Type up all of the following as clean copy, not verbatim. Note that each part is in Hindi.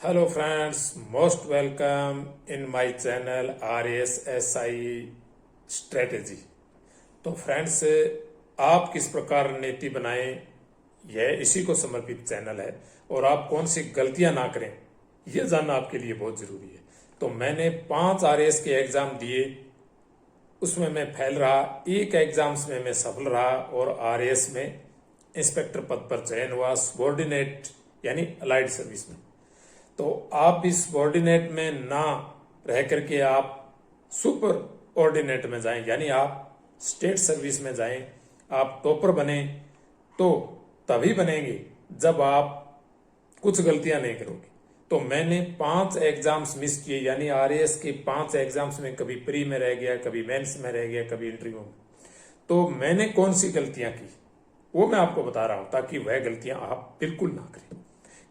Hello friends, most welcome in my channel RSSI strategy. तो फ्रेंड्स, आप किस प्रकार रणनीति बनाएं, यह इसी को समर्पित चैनल है। और आप कौन सी गलतियां ना करें, यह जानना आपके लिए बहुत जरूरी है। तो मैंने 5 RS के एग्जाम दिए, उसमें मैं फेल रहा। एक एग्जाम्स में मैं सफल रहा और RS में इंस्पेक्टर पद पर चयन हुआ, सबॉर्डिनेट यानी अलाइड सर्विस में। तो आप इस सबॉर्डिनेट में ना रह करके आप सुपर ऑर्डिनेट में जाएं, यानी आप स्टेट सर्विस में जाएं, आप टॉपर बने। तो तभी बनेंगे जब आप कुछ गलतियां नहीं करोगे। तो मैंने 5 एग्जाम्स मिस किए, यानी RAS के 5 एग्जाम्स में कभी प्री में रह गया, कभी मेंस में रह गया, कभी इंटरव्यू में। तो मैंने कौन सी गलतियां की वो मैं आपको बता रहा हूं, ताकि वह गलतियां आप बिल्कुल ना करें।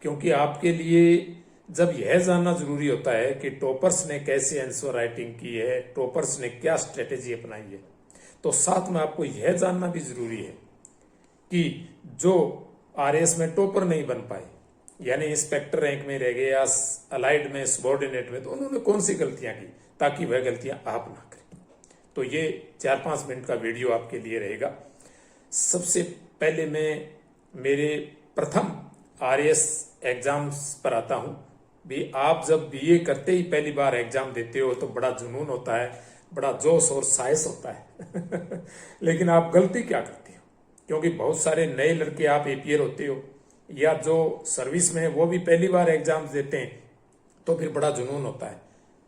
क्योंकि आपके लिए जब यह जानना जरूरी होता है कि टॉपर्स ने कैसे आंसर राइटिंग की है, टॉपर्स ने क्या स्ट्रेटेजी अपनाई है, तो साथ में आपको यह जानना भी जरूरी है कि जो RS में टॉपर नहीं बन पाए, यानी इंस्पेक्टर रैंक में रह गए या अलाइड में, सबॉर्डिनेट में, तो उन्होंने कौन सी गलतियां की, ताकि वह गलतियां आप ना करें। तो ये 4-5 मिनट का वीडियो आपके लिए रहेगा। सबसे पहले मैं मेरे प्रथम RS एग्जाम्स पर आता हूं। भी आप जब BA करते ही पहली बार एग्जाम देते हो तो बड़ा जुनून होता है, बड़ा जोश और साहस होता है लेकिन आप गलती क्या करते हो? क्योंकि बहुत सारे नए लड़के आप APR होते हो या जो सर्विस में वो भी पहली बार एग्जाम देते हैं, तो फिर बड़ा जुनून होता है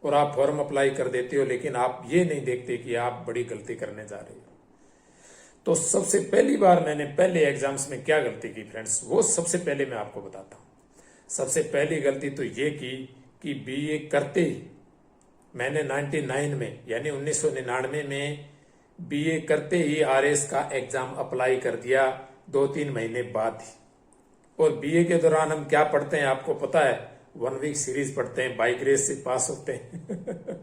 और आप फॉर्म अप्लाई कर देते हो, लेकिन आप ये नहीं देखते कि आप बड़ी गलती करने जा रहे हो। तो सबसे पहली बार मैंने पहले एग्जाम्स में क्या गलती की फ्रेंड्स, वो सबसे पहले मैं आपको बताता हूँ। सबसे पहली गलती तो ये की कि BA करते ही मैंने 99 में, यानी 1999 में BA करते ही RS का एग्जाम अप्लाई कर दिया 2-3 महीने बाद ही। और BA के दौरान हम क्या पढ़ते हैं आपको पता है? 1 वीक सीरीज पढ़ते हैं, बाई ग्रेस से पास होते हैं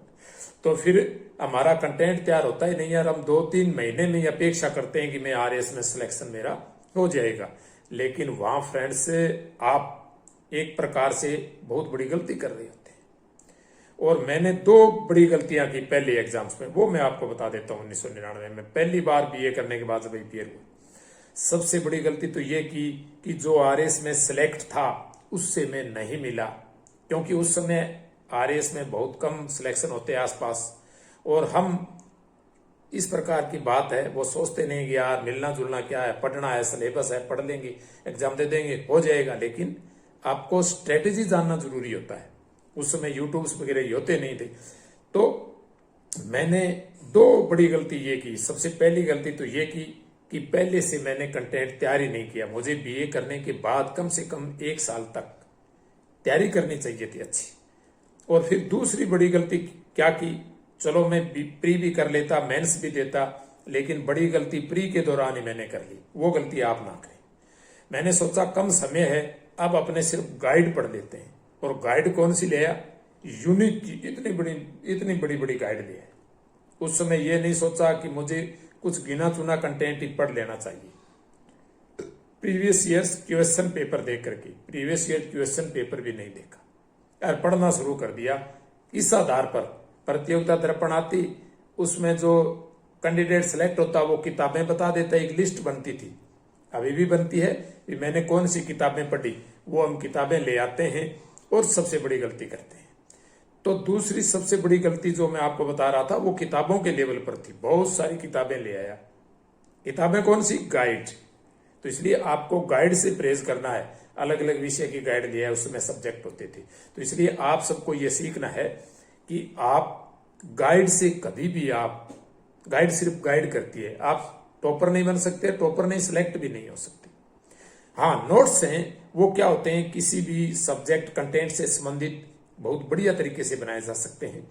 तो फिर हमारा कंटेंट तैयार होता ही नहीं यार। हम 2-3 महीने में ही अपेक्षा करते हैं कि मैं RS में सिलेक्शन मेरा हो जाएगा, लेकिन वहां फ्रेंड्स आप एक प्रकार से बहुत बड़ी गलती कर रहे होते हैं। और मैंने 2 बड़ी गलतियां की पहले एग्जाम्स में, वो मैं आपको बता देता हूं। 1999 में पहली बार BA करने के बाद जब APR हुआ, सबसे बड़ी गलती तो ये की कि जो RS में सिलेक्ट था उससे मैं नहीं मिला। क्योंकि उस समय RS में बहुत कम सिलेक्शन होते हैं आसपास, और हम इस प्रकार की बात है वो सोचते नहीं कि यार मिलना जुलना क्या है, पढ़ना है, सिलेबस है, पढ़ लेंगे, एग्जाम दे देंगे, हो जाएगा। लेकिन आपको स्ट्रेटेजी जानना जरूरी होता है। उस समय यूट्यूब्स वगैरह होते नहीं थे। तो मैंने 2 बड़ी गलती ये की। सबसे पहली गलती तो ये की कि पहले से मैंने कंटेंट तैयारी नहीं किया। मुझे BA करने के बाद कम से कम 1 साल तक तैयारी करनी चाहिए थी अच्छी। और फिर दूसरी बड़ी गलती क्या की, चलो मैं प्री भी कर लेता, मेंस भी देता, लेकिन बड़ी गलती प्री के दौरान ही मैंने कर ली। वो गलती आप ना करें। मैंने सोचा कम समय है, अब अपने सिर्फ गाइड पढ़ लेते हैं। और गाइड कौन सी लिया? यूनिक की इतनी बड़ी बड़ी गाइड लिया। उस समय ये नहीं सोचा कि मुझे कुछ गिना चुना कंटेंट ही पढ़ लेना चाहिए। प्रीवियस ईयर्स क्वेश्चन पेपर देख करके, प्रीवियस ईयर क्वेश्चन पेपर भी नहीं देखा और पढ़ना शुरू कर दिया। इस आधार पर प्रतियोगिता दर्पण आती, उसमें जो कैंडिडेट सिलेक्ट होता वो किताबें बता देता, एक लिस्ट बनती थी, अभी भी बनती है कि मैंने कौन सी किताबें पढ़ी, वो हम किताबें ले आते हैं और सबसे बड़ी गलती करते हैं। तो दूसरी सबसे बड़ी गलती जो मैं आपको बता रहा था वो किताबों के लेवल पर थी। बहुत सारी किताबें ले आया। किताबें कौन सी? गाइड। तो इसलिए आपको गाइड से परहेज करना है। अलग अलग विषय की गाइड लिया है, उसमें सब्जेक्ट होते थे। तो इसलिए आप सबको यह सीखना है कि आप गाइड से कभी भी, आप गाइड सिर्फ गाइड करती है, आप टॉपर नहीं बन सकते, टॉपर नहीं, सिलेक्ट भी नहीं हो सकते। हाँ, नोट्स हैं वो क्या होते हैं, किसी भी सब्जेक्ट कंटेंट से संबंधित बहुत बढ़िया तरीके से बनाए जा सकते हैं।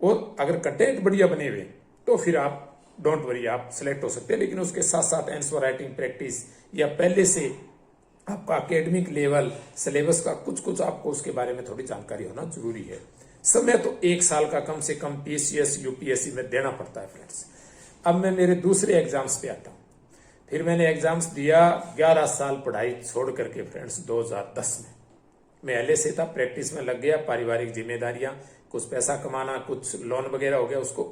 और अगर कंटेंट बढ़िया बने हुए तो फिर आप डोंट वरी, आप सिलेक्ट हो सकते हैं। लेकिन उसके साथ साथ आंसर राइटिंग प्रैक्टिस या पहले से आपका एकेडमिक लेवल, सिलेबस का कुछ आपको उसके बारे में थोड़ी जानकारी होना जरूरी है। समय तो 1 साल का कम से कम PCS UPSC में देना पड़ता है फ्रेंड्स। अब मैं मेरे दूसरे एग्जाम्स पे आता हूं। फिर मैंने एग्जाम्स दिया 11 साल पढ़ाई छोड़ करके फ्रेंड्स 2010 में। मैं पहले से था, प्रैक्टिस में लग गया, पारिवारिक जिम्मेदारियां, कुछ पैसा कमाना, कुछ लोन वगैरह हो गया, उसको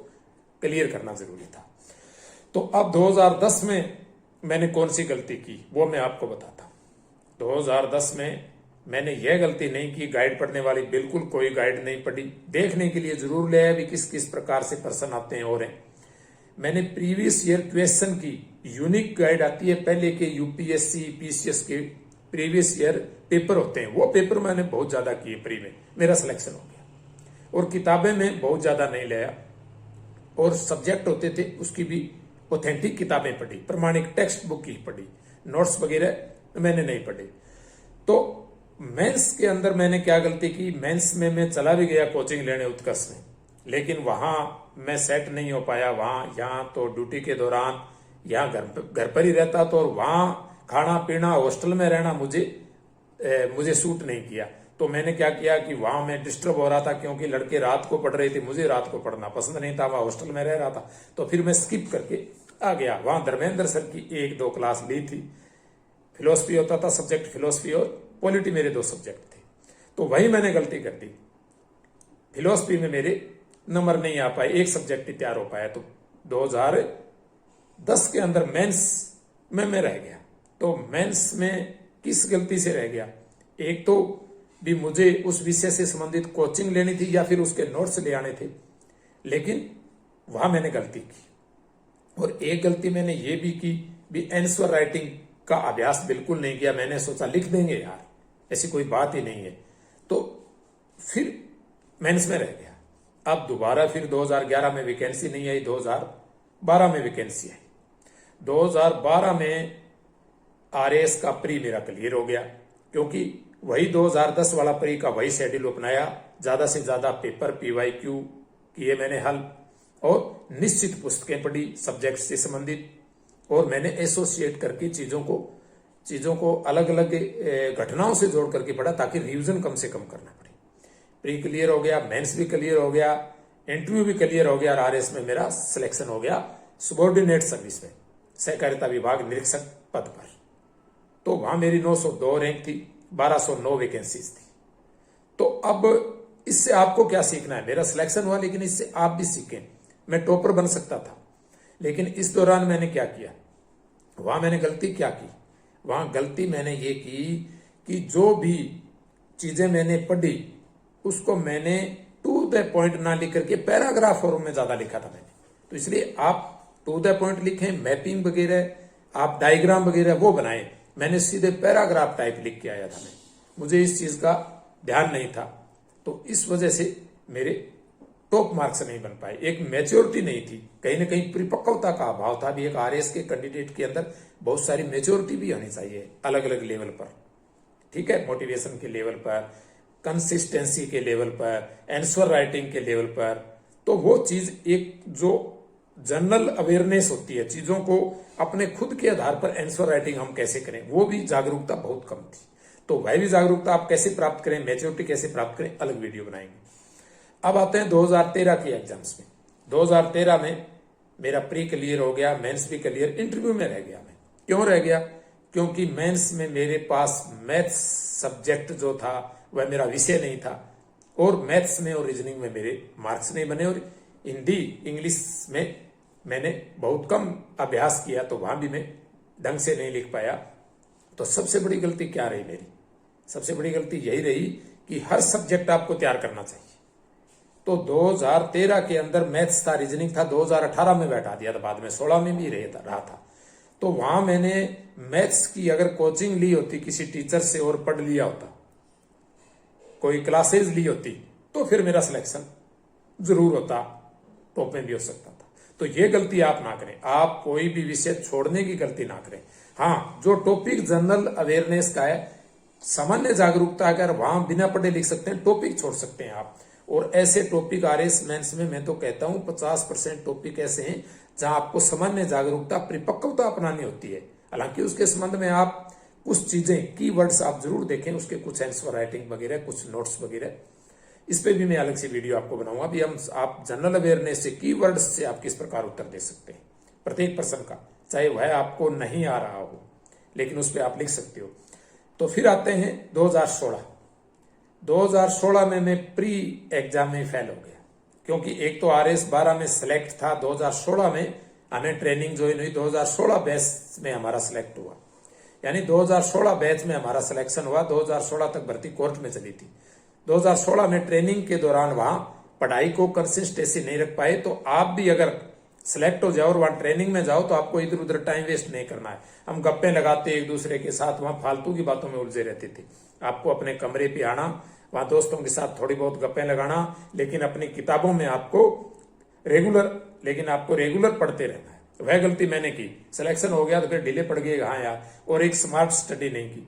क्लियर करना जरूरी था। तो अब 2010 में मैंने कौन सी गलती की वो मैं आपको बताता हूं। 2010 में मैंने यह गलती नहीं की, गाइड पढ़ने वाली बिल्कुल कोई गाइड नहीं पढ़ी, देखने के लिए जरूर ले आया भी किस किस प्रकार से प्रश्न आते हैं और हैं। मैंने प्रीवियस ईयर क्वेश्चन की यूनिक गाइड आती है, पहले के यूपीएससी पीसीएस के प्रीवियस ईयर पेपर होते हैं, वो पेपर मैंने बहुत ज्यादा किए, प्री में मेरा सिलेक्शन हो गया। और किताबें में बहुत ज्यादा नहीं लाया, और सब्जेक्ट होते थे उसकी भी ऑथेंटिक किताबें पढ़ी, प्रमाणिक टेक्स्ट बुक की पढ़ी, नोट्स वगैरह मैंने नहीं पढ़े। तो मेंस के अंदर मैंने क्या गलती की, मेंस में मैं चला भी गया कोचिंग लेने उत्कर्ष में, लेकिन वहां मैं सेट नहीं हो पाया। वहां यहाँ तो ड्यूटी के दौरान यहाँ घर पर ही रहता, तो और वहां खाना पीना हॉस्टल में रहना मुझे सूट नहीं किया। तो मैंने क्या किया कि वहां मैं डिस्टर्ब हो रहा था, क्योंकि लड़के रात को पढ़ रहे थे, मुझे रात को पढ़ना पसंद नहीं था, वहां हॉस्टल में रह रहा था। तो फिर मैं स्किप करके आ गया। वहां धर्मेंद्र सर की 1-2 क्लास ली थी, फिलोसफी होता था सब्जेक्ट, फिलोसफी और पॉलिटी मेरे 2 सब्जेक्ट थे। तो वही मैंने गलती कर दी, फिलोसफी में मेरे नंबर नहीं आ पाए, एक सब्जेक्ट ही तैयार हो पाया। तो 2010 के अंदर मेंस में मैं रह गया। तो मेंस में किस गलती से रह गया, एक तो भी मुझे उस विषय से संबंधित कोचिंग लेनी थी या फिर उसके नोट्स ले आने थे, लेकिन वहां मैंने गलती की। और एक गलती मैंने ये भी की भी, आंसर राइटिंग का अभ्यास बिल्कुल नहीं किया। मैंने सोचा लिख देंगे यार, ऐसी कोई बात ही नहीं है। तो फिर मेंस में रह गया। अब दोबारा फिर 2011 में वैकेंसी नहीं आई, 2012 में वैकेंसी आई। 2012 में आरएएस का प्री मेरा क्लियर हो गया, क्योंकि वही 2010 वाला प्री का वही शेड्यूल अपनाया, ज्यादा से ज्यादा पेपर पीवाईक्यू किए मैंने हल, और निश्चित पुस्तकें पढ़ी सब्जेक्ट से संबंधित, और मैंने एसोसिएट करके चीजों को अलग अलग घटनाओं से जोड़ करके पढ़ा, ताकि रिवीजन कम से कम करना पड़े। प्री क्लियर हो गया, मेंस भी क्लियर हो गया, इंटरव्यू भी क्लियर हो गया, और आरएस में मेरा सिलेक्शन हो गया सुबॉर्डिनेट सर्विस में, सहकारिता विभाग निरीक्षक पद पर। तो वहां मेरी 902 रैंक थी, 1209 वैकेंसीज थी। तो अब इससे आपको क्या सीखना है, मेरा सिलेक्शन हुआ, लेकिन इससे आप भी सीखें। मैं टॉपर बन सकता था, लेकिन इस दौरान मैंने क्या किया, वहां मैंने गलती क्या की, वहां गलती मैंने ये की कि जो भी चीजें मैंने पढ़ी उसको मैंने टू द पॉइंट ना लिख करके पैराग्राफ फॉर्म में ज्यादा लिखा था मैंने। तो इसलिए आप टू द पॉइंट लिखें, मैपिंग वगैरह आप डायग्राम वगैरह वो बनाएं। मैंने सीधे पैराग्राफ टाइप लिख के आया था मैं, मुझे इस चीज का ध्यान नहीं था। तो इस वजह से मेरे टॉप मार्क्स नहीं बन पाए। एक मैच्योरिटी नहीं थी, कहीं ना कहीं परिपक्वता का अभाव था भी। एक आरएएस के कैंडिडेट के अंदर बहुत सारी मैच्योरिटी भी होनी चाहिए, अलग अलग लेवल पर, ठीक है, मोटिवेशन के लेवल पर, कंसिस्टेंसी के लेवल पर, आंसर राइटिंग के लेवल पर। तो वो चीज एक जो जनरल अवेयरनेस होती है, चीजों को अपने खुद के आधार पर आंसर राइटिंग हम कैसे करें, वो भी जागरूकता बहुत कम थी। तो वह भी जागरूकता आप कैसे प्राप्त करें, मैच्योरिटी कैसे प्राप्त करें, अलग वीडियो बनाएंगे। अब आते हैं 2013 के एग्जाम्स में। 2013 में मेरा प्री क्लियर हो गया, मेंस भी क्लियर, इंटरव्यू में रह गया मैं। क्यों रह गया, क्योंकि मेंस में मेरे पास मैथ्स सब्जेक्ट जो था वह मेरा विषय नहीं था, और मैथ्स में और रीजनिंग में मेरे मार्क्स नहीं बने, और हिंदी इंग्लिश में मैंने बहुत कम अभ्यास किया, तो वहां भी मैं ढंग से नहीं लिख पाया। तो सबसे बड़ी गलती क्या रही मेरी, सबसे बड़ी गलती यही रही कि हर सब्जेक्ट आपको तैयार करना चाहिए। तो 2013 के अंदर मैथ्स था, रीजनिंग था, 2018 में बैठा दिया था, बाद में 16 में भी रहा था। तो वहां मैंने मैथ्स की अगर कोचिंग ली होती किसी टीचर से और पढ़ लिया होता, कोई क्लासेस ली होती, तो फिर मेरा सिलेक्शन जरूर होता, टॉप में भी हो सकता था। तो ये गलती आप ना करें, आप कोई भी विषय छोड़ने की गलती ना करें। हाँ, जो टॉपिक जनरल अवेयरनेस का है, सामान्य जागरूकता, अगर वहां बिना पढ़े लिख सकते हैं, टॉपिक छोड़ सकते हैं आप। और ऐसे टॉपिक आरएएस मेंस में मैं तो कहता हूं 50% टॉपिक ऐसे हैं जहां आपको सामान्य जागरूकता, परिपक्वता अपनानी होती है। हालांकि उसके संबंध में आप कुछ चीजें, कीवर्ड्स आप जरूर देखें, उसके कुछ आंसर राइटिंग वगैरह, कुछ नोट्स वगैरह, इस पे भी मैं अलग से वीडियो आपको बनाऊंगा। अभी आप जनरल अवेयरनेस से, कीवर्ड्स से आप किस प्रकार उत्तर दे सकते हैं प्रत्येक प्रश्न का, चाहे वह आपको नहीं आ रहा हो, लेकिन उस पर आप लिख सकते हो। तो फिर आते हैं 2016। 2016 में मैं प्री एग्जाम में फेल हो गया, क्योंकि एक तो RS 12 में सिलेक्ट था, 2016 में हमें ट्रेनिंग ज्वाइन हुई, 2016 बैच में हमारा सिलेक्ट हुआ, यानी 2016 बैच में हमारा सिलेक्शन हुआ। 2016 तक भर्ती कोर्ट में चली थी। 2016 में ट्रेनिंग के दौरान वहां पढ़ाई को कंसिस्टेंसी नहीं रख पाए। तो आप भी अगर सिलेक्ट हो जाओ और वहां ट्रेनिंग में जाओ तो आपको इधर उधर टाइम वेस्ट नहीं करना है। हम गप्पे लगाते एक दूसरे के साथ, वहां फालतू की बातों में उलझे रहते थे। आपको अपने कमरे पे आना, वहां दोस्तों के साथ थोड़ी बहुत गप्पे लगाना, लेकिन अपनी किताबों में आपको रेगुलर पढ़ते रहना है। वह गलती मैंने की, सिलेक्शन हो गया तो फिर ढीले पड़ गए, हाँ यार, और एक स्मार्ट स्टडी नहीं की।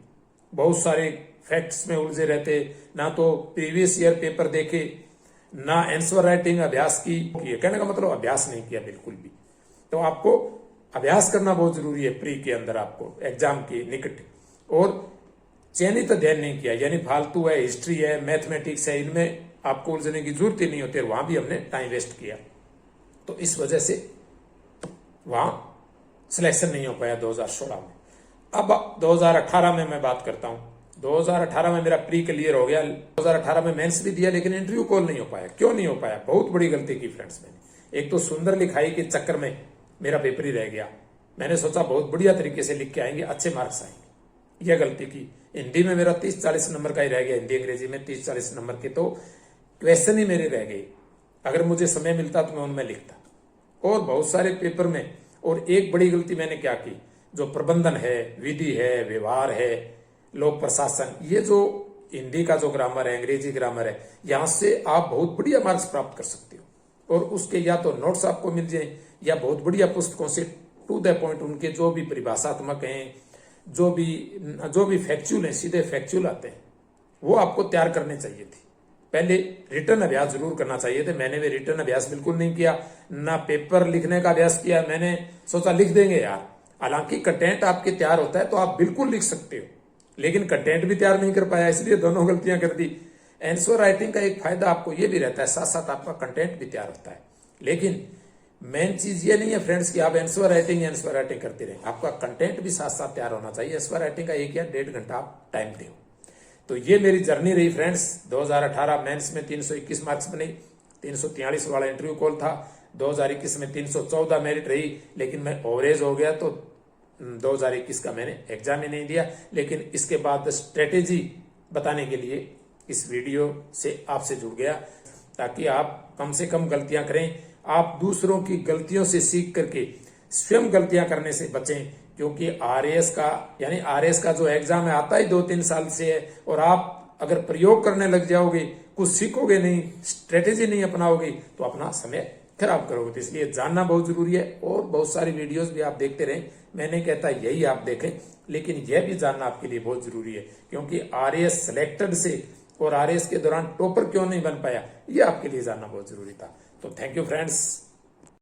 बहुत सारे फैक्ट्स में उलझे रहते, ना तो प्रीवियस ईयर पेपर देखे, ना आंसर राइटिंग अभ्यास की। कहने का मतलब अभ्यास नहीं किया बिल्कुल भी। तो आपको अभ्यास करना बहुत जरूरी है प्री के अंदर, आपको एग्जाम के निकट, और चयनित अध्ययन नहीं किया, यानी फालतू है, हिस्ट्री है, मैथमेटिक्स है, इनमें आपको उलझने की जरूरत ही नहीं होती, वहां भी हमने टाइम वेस्ट किया। तो इस वजह से वहां सिलेक्शन नहीं हो पाया 2016 में। अब 2018 में मैं बात करता हूं। 2018 में मेरा प्री क्लियर हो गया। 2018 में मेंस भी दिया, लेकिन इंटरव्यू कॉल नहीं हो पाया। क्यों नहीं हो पाया? बहुत बड़ी गलती की फ्रेंड्स मैंने। एक तो सुंदर लिखाई के चक्कर में मेरा पेपर ही रह गया। मैंने सोचा बहुत बढ़िया तरीके से लिख के आएंगे, अच्छे मार्क्स आएंगे, यह गलती की। हिंदी में मेरा 30-40 नंबर का ही रह गया, हिंदी अंग्रेजी में 30-40 नंबर के तो क्वेश्चन ही मेरे रह गए। अगर मुझे समय मिलता तो मैं उनमें लिखता। और बहुत सारे पेपर में, और एक बड़ी गलती मैंने क्या की, जो प्रबंधन है, विधि है, व्यवहार है, लोक प्रशासन, ये जो हिंदी का जो ग्रामर है, अंग्रेजी ग्रामर है, यहां से आप बहुत बढ़िया मार्क्स प्राप्त कर सकते हो। और उसके या तो नोट्स आपको मिल जाए, या बहुत बढ़िया पुस्तकों से टू द पॉइंट उनके जो भी परिभाषात्मक हैं, जो भी फैक्चुअल है, सीधे फैक्चुअल आते हैं, वो आपको तैयार करने चाहिए थे। पहले रिटर्न अभ्यास जरूर करना चाहिए थे। मैंने भी रिटर्न अभ्यास बिल्कुल नहीं किया, ना पेपर लिखने का अभ्यास किया। मैंने सोचा लिख देंगे यार। हालांकि कंटेंट आपके तैयार होता है तो आप बिल्कुल लिख सकते हो, लेकिन कंटेंट भी तैयार नहीं कर पाया, इसलिए दोनों गलतियां कर दी। आंसर राइटिंग का एक फायदा आपको ये भी रहता है, साथ साथ आपका कंटेंट भी तैयार होता है। लेकिन मेन चीज ये नहीं है फ्रेंड्स कि आप आंसर राइटिंग करते रहे, आपका कंटेंट भी साथ साथ तैयार होना चाहिए। आंसर राइटिंग का 1 या 1.5 घंटा आप टाइम दो। तो ये मेरी जर्नी रही फ्रेंड्स। 2018 मेंस में 321 मार्क्स बने, 343 वाला इंटरव्यू कॉल था। 2021 में 314 मेरिट रही, लेकिन मैं ओवरेज हो गया, तो 2021 का मैंने एग्जाम ही नहीं दिया। लेकिन इसके बाद स्ट्रेटेजी बताने के लिए इस वीडियो से आपसे जुड़ गया, ताकि आप कम से कम गलतियां करें। आप दूसरों की गलतियों से सीख करके स्वयं गलतियां करने से बचें, क्योंकि आरएएस का जो एग्जाम है आता ही 2-3 साल से है। और आप अगर प्रयोग करने लग जाओगे, कुछ सीखोगे नहीं, स्ट्रेटेजी नहीं अपनाओगे, तो अपना समय खराब करोगे। तो इसलिए जानना बहुत जरूरी है। और बहुत सारी वीडियोस भी आप देखते रहें, मैं नहीं कहता यही आप देखें, लेकिन यह भी जानना आपके लिए बहुत जरूरी है, क्योंकि आरएएस सिलेक्टेड से और आरएएस के दौरान टॉपर क्यों नहीं बन पाया, यह आपके लिए जानना बहुत जरूरी था। तो थैंक यू फ्रेंड्स।